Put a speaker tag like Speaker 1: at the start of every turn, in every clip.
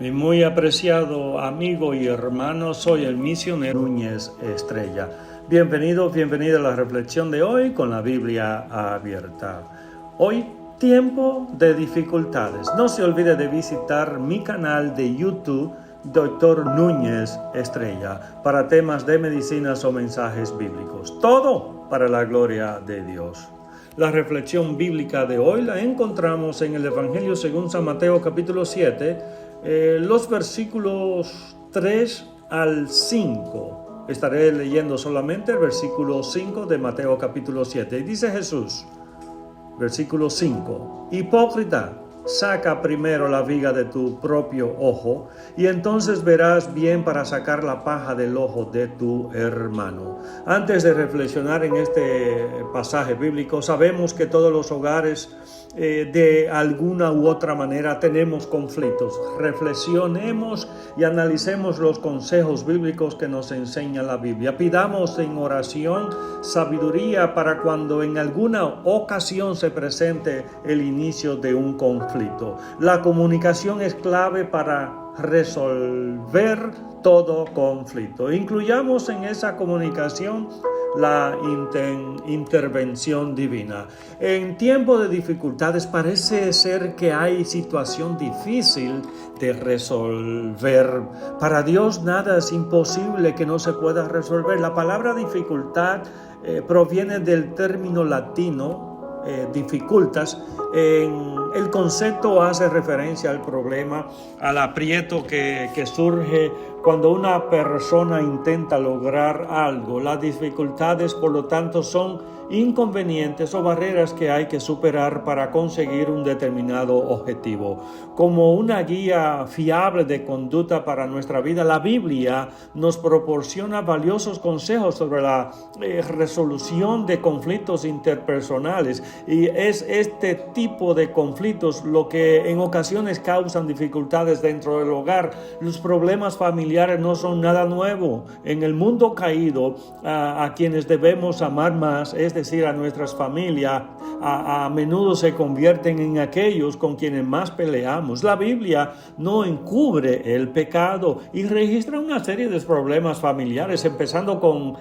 Speaker 1: Mi muy apreciado amigo y hermano, soy el misionero Núñez Estrella. Bienvenido a la reflexión de hoy con la Biblia abierta. Hoy, tiempo de dificultades. No se olvide de visitar mi canal de YouTube, Dr. Núñez Estrella, para temas de medicinas o mensajes bíblicos. Todo para la gloria de Dios. La reflexión bíblica de hoy la encontramos en el Evangelio según San Mateo capítulo 7, los versículos 3 al 5. Estaré leyendo solamente el versículo 5 de Mateo capítulo 7. Y dice Jesús, versículo 5: Hipócrita, saca primero la viga de tu propio ojo, y entonces verás bien para sacar la paja del ojo de tu hermano. Antes de reflexionar en este pasaje bíblico, sabemos que todos los hogares de alguna u otra manera tenemos conflictos. Reflexionemos y analicemos los consejos bíblicos que nos enseña la Biblia. Pidamos en oración sabiduría para cuando en alguna ocasión se presente el inicio de un conflicto. La comunicación es clave para resolver todo conflicto. Incluyamos en esa comunicación la intervención divina. En tiempo de dificultades parece ser que hay situación difícil de resolver. Para Dios nada es imposible que no se pueda resolver. La palabra dificultad proviene del término latino dificultas. El concepto hace referencia al problema, al aprieto que surge cuando una persona intenta lograr algo. Las dificultades, por lo tanto, son inconvenientes o barreras que hay que superar para conseguir un determinado objetivo. Como una guía fiable de conducta para nuestra vida, la Biblia nos proporciona valiosos consejos sobre la resolución de conflictos interpersonales, y es este tipo de conflictos lo que en ocasiones causan dificultades dentro del hogar. Los problemas familiares no son nada nuevo. En el mundo caído, a quienes debemos amar más, es decir, a nuestras familias, a menudo se convierten en aquellos con quienes más peleamos. La Biblia no encubre el pecado y registra una serie de problemas familiares, empezando con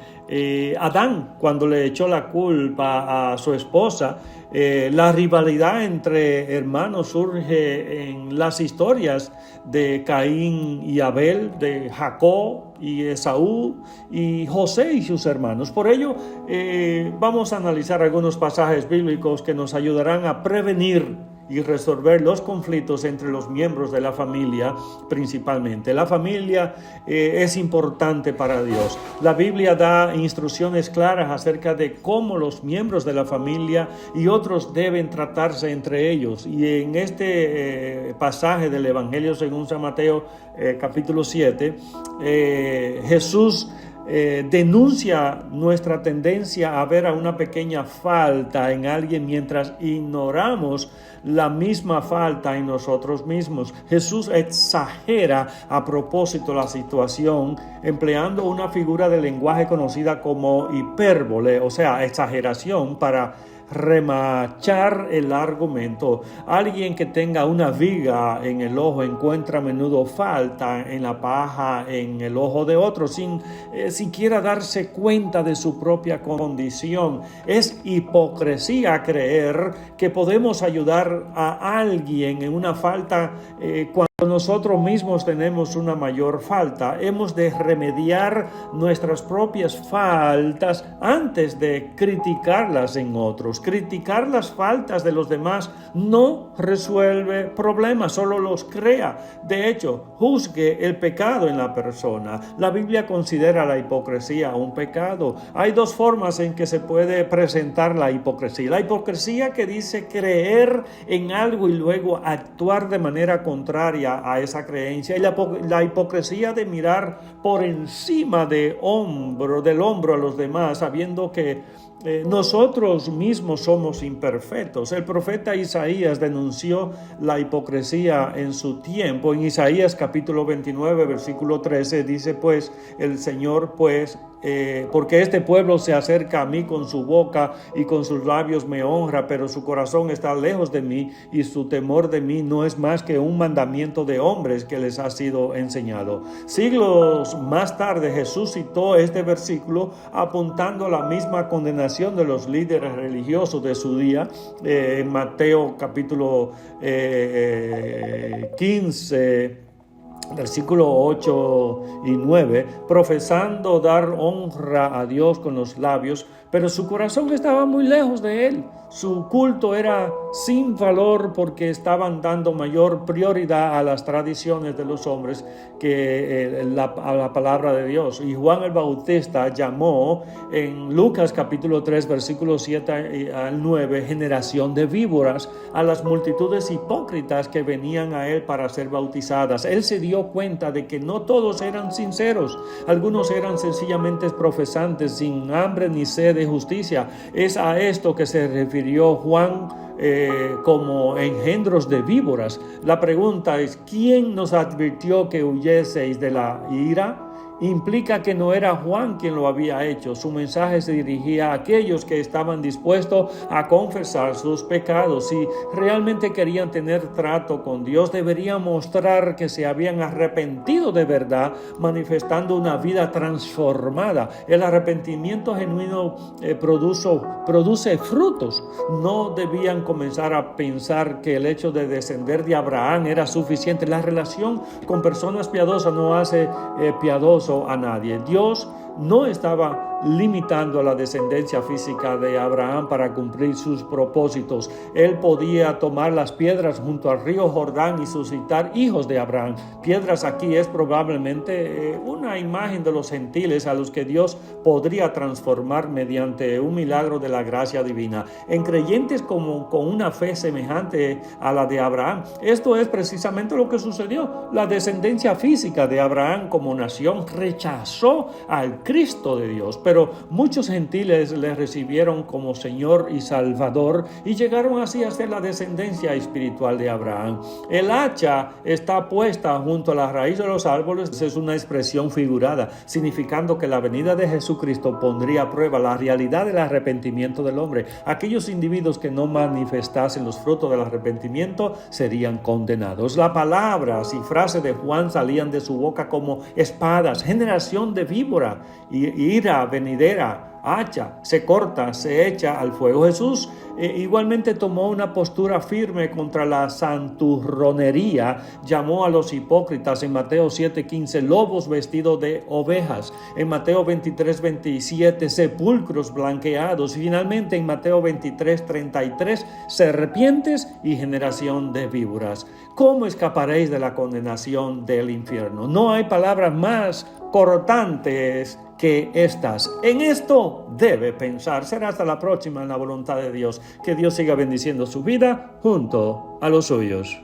Speaker 1: Adán, cuando le echó la culpa a su esposa. La rivalidad entre hermanos surge en las historias de Caín y Abel, de Jacob y Esaú, y José y sus hermanos. Por ello, vamos a analizar algunos pasajes bíblicos que nos ayudarán a prevenir y resolver los conflictos entre los miembros de la familia principalmente. La familia es importante para Dios. La Biblia da instrucciones claras acerca de cómo los miembros de la familia y otros deben tratarse entre ellos. Y en este pasaje del Evangelio según San Mateo capítulo 7, Jesús denuncia nuestra tendencia a ver a una pequeña falta en alguien mientras ignoramos la misma falta en nosotros mismos. Jesús exagera a propósito la situación empleando una figura de lenguaje conocida como hipérbole, o sea, exageración, para remachar el argumento. Alguien que tenga una viga en el ojo encuentra a menudo falta en la paja en el ojo de otro sin siquiera darse cuenta de su propia condición. Es hipocresía creer que podemos ayudar a alguien en una falta cuando nosotros mismos tenemos una mayor falta. Hemos de remediar nuestras propias faltas antes de criticarlas en otros. Criticar las faltas de los demás no resuelve problemas, solo los crea. De hecho, juzgue el pecado en la persona. La Biblia considera la hipocresía un pecado. Hay dos formas en que se puede presentar la hipocresía. La hipocresía que dice creer en algo y luego actuar de manera contraria a esa creencia, y la hipocresía de mirar por encima del hombro a los demás, sabiendo que nosotros mismos somos imperfectos. El profeta Isaías denunció la hipocresía en su tiempo. En Isaías capítulo 29, versículo 13 dice: pues el Señor porque este pueblo se acerca a mí con su boca y con sus labios me honra, pero su corazón está lejos de mí y su temor de mí no es más que un mandamiento de hombres que les ha sido enseñado. Siglos más tarde Jesús citó este versículo apuntando a la misma condenación de los líderes religiosos de su día, en Mateo capítulo 15, versículos 8 y 9, profesando dar honra a Dios con los labios, pero su corazón estaba muy lejos de él. Su culto era sin valor porque estaban dando mayor prioridad a las tradiciones de los hombres que a la palabra de Dios. Y Juan el Bautista llamó en Lucas capítulo 3, versículos 7 al 9, generación de víboras a las multitudes hipócritas que venían a él para ser bautizadas. Él se dio cuenta de que no todos eran sinceros. Algunos eran sencillamente profesantes sin hambre ni sed de justicia. Es a esto que se refirió Juan como engendros de víboras. La pregunta es, ¿quién nos advirtió que huyeseis de la ira? Implica que no era Juan quien lo había hecho. Su mensaje se dirigía a aquellos que estaban dispuestos a confesar sus pecados. Si realmente querían tener trato con Dios, deberían mostrar que se habían arrepentido de verdad, manifestando una vida transformada. El arrepentimiento genuino produce frutos. No debían comenzar a pensar que el hecho de descender de Abraham era suficiente. La relación con personas piadosas no hace piadoso a nadie. Dios no estaba limitando a la descendencia física de Abraham para cumplir sus propósitos. Él podía tomar las piedras junto al río Jordán y suscitar hijos de Abraham. Piedras aquí es probablemente una imagen de los gentiles a los que Dios podría transformar mediante un milagro de la gracia divina en creyentes con una fe semejante a la de Abraham. Esto es precisamente lo que sucedió. La descendencia física de Abraham como nación rechazó al Cristo de Dios, pero muchos gentiles le recibieron como Señor y Salvador y llegaron así a ser la descendencia espiritual de Abraham. El hacha está puesta junto a la raíz de los árboles. Es una expresión figurada, significando que la venida de Jesucristo pondría a prueba la realidad del arrepentimiento del hombre. Aquellos individuos que no manifestasen los frutos del arrepentimiento serían condenados. Las palabras y frases de Juan salían de su boca como espadas, generación de víbora, ira venidera, hacha, se corta, se echa al fuego. Jesús igualmente tomó una postura firme contra la santurronería. Llamó a los hipócritas en Mateo 7:15 lobos vestidos de ovejas, en Mateo 23:27 sepulcros blanqueados, y finalmente en Mateo 23:33 serpientes y generación de víboras. ¿Cómo escaparéis de la condenación del infierno? No hay palabras más cortantes que estas. En esto debe pensar. Será hasta la próxima en la voluntad de Dios. Que Dios siga bendiciendo su vida junto a los suyos.